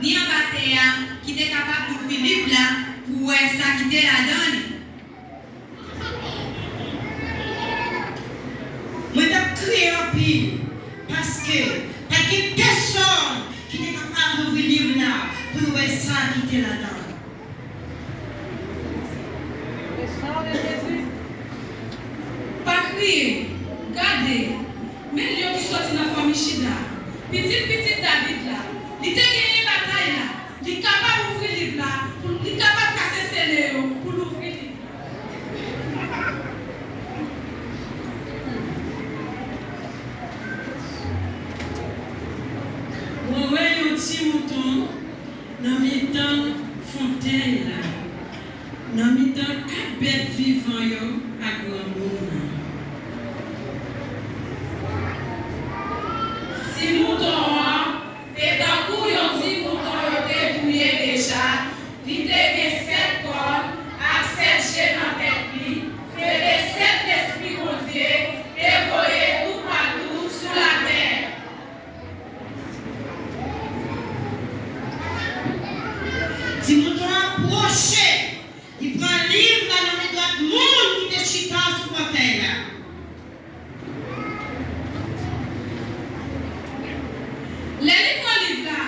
ni en bataille qui était capable d'ouvrir le livre là pour ça qui était la donne. Moi, je crié en pile parce que personne qui est capable d'ouvrir le livre là pour voir ça qui était la donne. Pas crier, regardez, mais les qui sortent dans la famille Chida, petit David là, il a gagné une bataille là, il est capable d'ouvrir le livre là, il est capable de casser ses nez pour l'ouvrir le livre. On voit un petit mouton dans le temps fontaine là. Dans le temps, 4 bêtes vivantes à grand monde. Si mouton, et d'un coup, on dit mouton, il bouillé déjà, il était 7 cornes, à 7 chaînes en tête, fait des 7 esprits mondiaux, et voyez tout partout sous la terre. Si mouton approché, il prend un livre dans le droit de monde qui est chita sur la terre. Les livres là,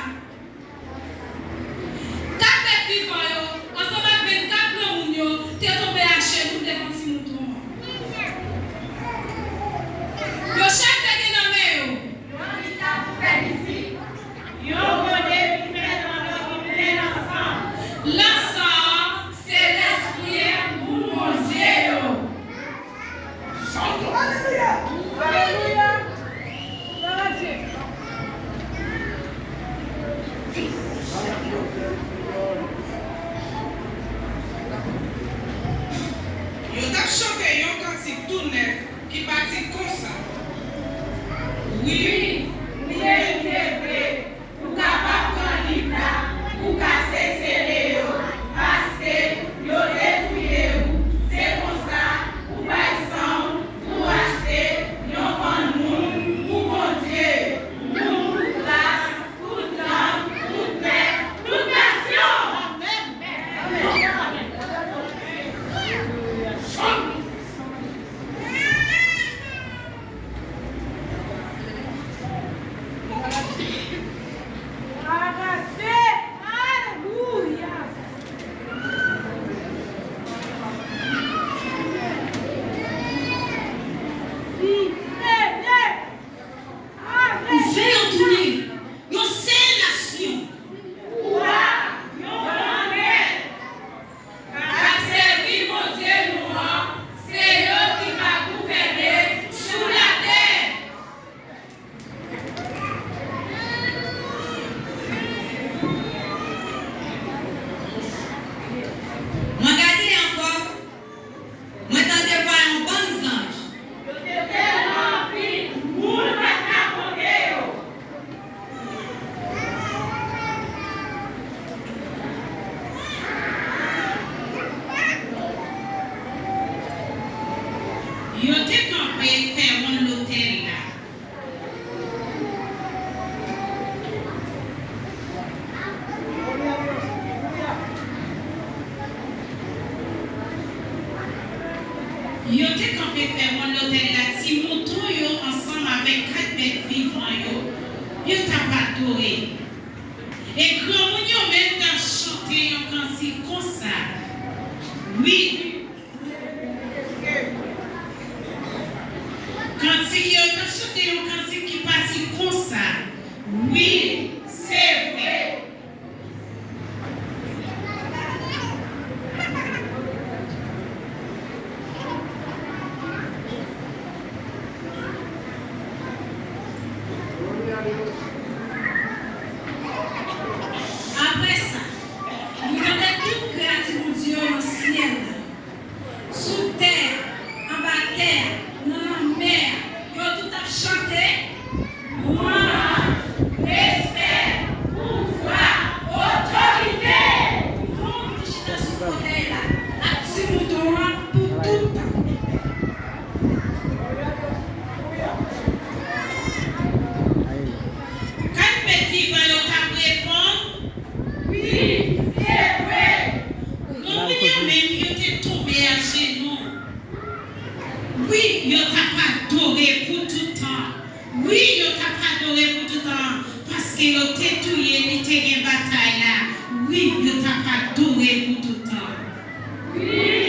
4 bêtes vivantes, ensemble avec 24 grands mounions, t'es tombé à chez nous devant ce mouton. Le chef de dénommé, l'ensemble, c'est l'esprit pour mon Dieu. Yo t'a chanté un cantique tout neuf qui partit comme ça. Oui, est vrai, pour capable prendre livre là, pour casser ses nez, parce que yo détruit ou, c'est comme ça, pour par exemple, pour acheter, yo prend monde, pour mon Dieu, pour toute race, toute langue, toute peuple, toute nation. Servir mon Dieu nous, c'est eux qui va gouverner sur la terre. Regardez encore. Moi, t'entends voir un bon ange. Yo te campé faire l'hôtel là. Yo te campé faire l'hôtel là. Si mouton yo ensemble avec 4 bêtes vivantes yo t'a adoré. Et grand moun yo même t'a chanté un cantique comme ça. Oui. Cantique yo t'a chanté un cantique qui passe comme ça. Oui, c'est vrai. Après ça, nous avons toute grâce au Dieu au ciel. Oui, yo t'a pas adoré pour tout le temps. Parce que yo t'es tué, il t'est une bataille là. Oui, yo t'a pas adoré pour tout le temps. Oui.